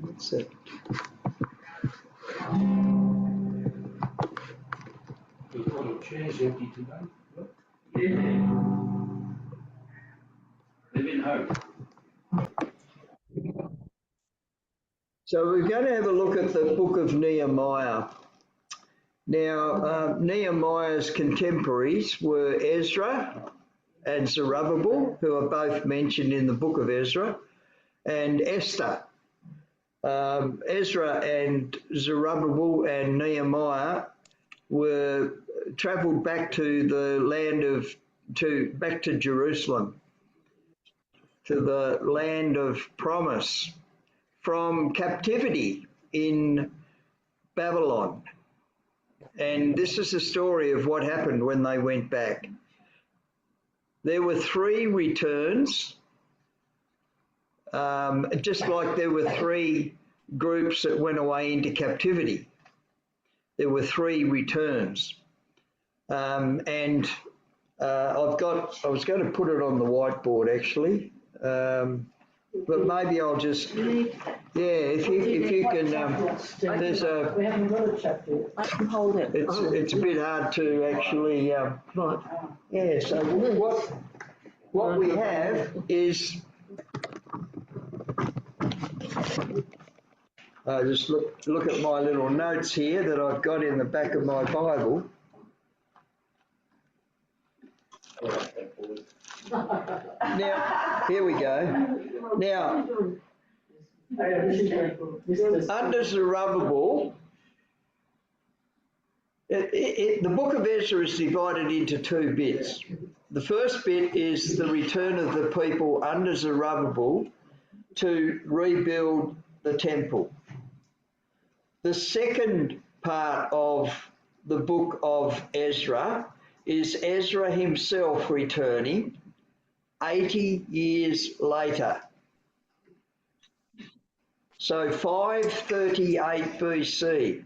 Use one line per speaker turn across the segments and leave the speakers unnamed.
What's that?
The chair's empty today.
Yeah. Live in hope.
So we're going to have a look at the book of Nehemiah. Now, Nehemiah's contemporaries were Ezra and Zerubbabel, who are both mentioned in the book of Ezra, and Esther. Ezra and Zerubbabel and Nehemiah were travelled back to the land back to Jerusalem, to the land of promise, from captivity in Babylon. And this is the story of what happened when they went back. There were 3 returns, just like there were 3 groups that went away into captivity. There were 3 returns. I was going to put it on the whiteboard actually, but maybe I'll just, if you can, there's a,
We haven't got a chapter.
I can hold it.
it's a bit hard to actually,
Right.
yeah, so what we have is, just look at my little notes here that I've got in the back of my Bible. Now, here we go. Now, under Zerubbabel, the book of Ezra is divided into 2 bits. The first bit is the return of the people under Zerubbabel to rebuild the temple. The second part of the book of Ezra is Ezra himself returning 80 years later. So 538 BC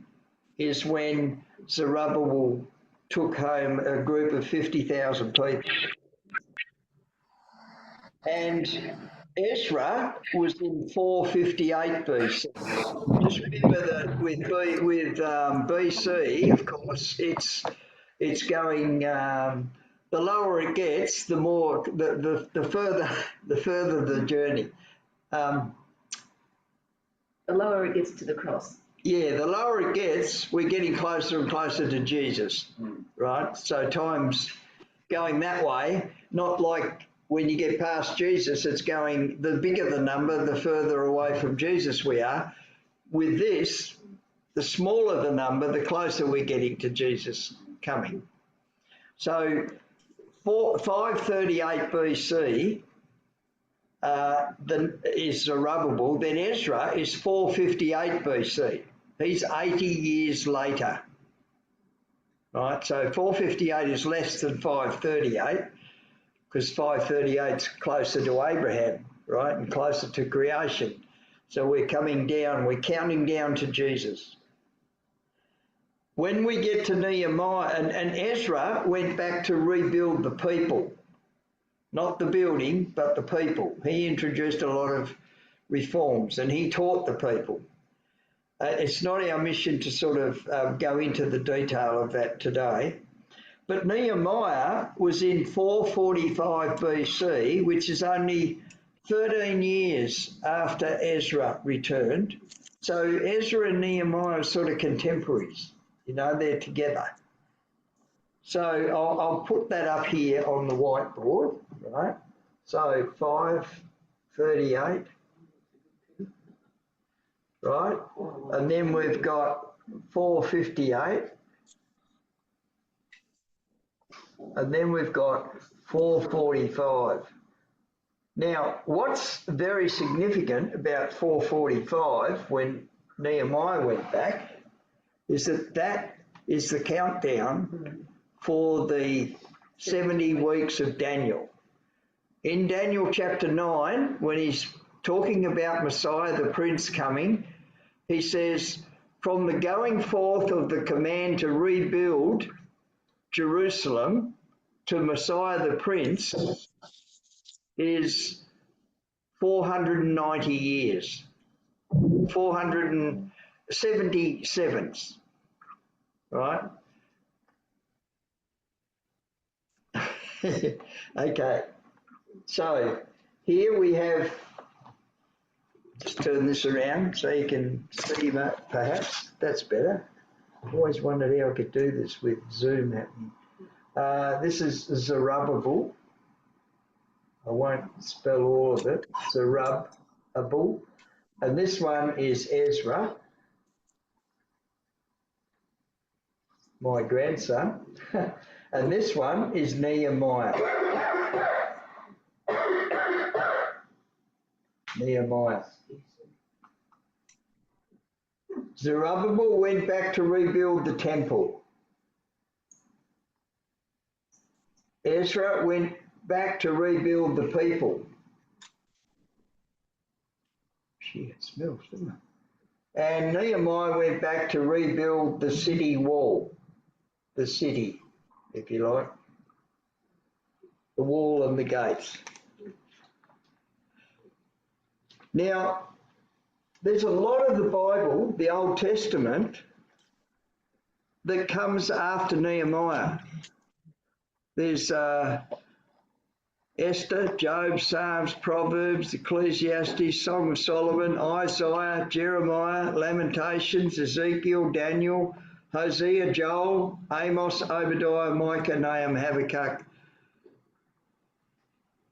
is when Zerubbabel took home a group of 50,000 people. And Ezra was in 458 BC. Just remember that with BC, of course, it's going. The lower it gets, the more the further the journey.
The lower it gets to the cross.
Yeah, the lower it gets, we're getting closer and closer to Jesus, right? So time's going that way, not like when you get past Jesus, it's going, the bigger the number, the further away from Jesus we are. With this, the smaller the number, the closer we're getting to Jesus coming. So 538 BC is Zerubbabel, then Ezra is 458 BC. He's 80 years later, right? So 458 is less than 538 because 538 is closer to Abraham, right, and closer to creation. So we're coming down, we're counting down to Jesus. When we get to Nehemiah, and Ezra went back to rebuild the people, not the building, but the people. He introduced a lot of reforms and he taught the people. It's not our mission to sort of go into the detail of that today. But Nehemiah was in 445 BC, which is only 13 years after Ezra returned. So Ezra and Nehemiah are sort of contemporaries. You know, they're together. So I'll put that up here on the whiteboard, right? So 538, right? And then we've got 458. And then we've got 445. Now, what's very significant about 445 when Nehemiah went back is that is the countdown for the 70 weeks of Daniel. In Daniel chapter 9, when he's talking about Messiah the Prince coming, he says, from the going forth of the command to rebuild Jerusalem to Messiah the Prince is 490 years. 477s, right? Okay, so here we have, just turn this around so you can see that perhaps. That's better. I always wondered how I could do this with Zoom happening. This is Zerubbabel. I won't spell all of it. Zerubbabel. And this one is Ezra, my grandson. And this one is Nehemiah. Nehemiah. Zerubbabel went back to rebuild the temple. Ezra went back to rebuild the people. Gee, it smells, doesn't it? And Nehemiah went back to rebuild the city wall. The city, if you like. The wall and the gates. Now, there's a lot of the Bible, the Old Testament, that comes after Nehemiah. There's Esther, Job, Psalms, Proverbs, Ecclesiastes, Song of Solomon, Isaiah, Jeremiah, Lamentations, Ezekiel, Daniel, Hosea, Joel, Amos, Obadiah, Micah, Nahum, Habakkuk,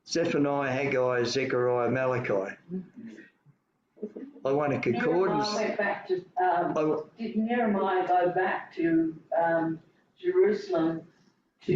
Zephaniah, Haggai, Zechariah, Malachi. I want a concordance.
Nehemiah went back to, did Nehemiah go back to Jerusalem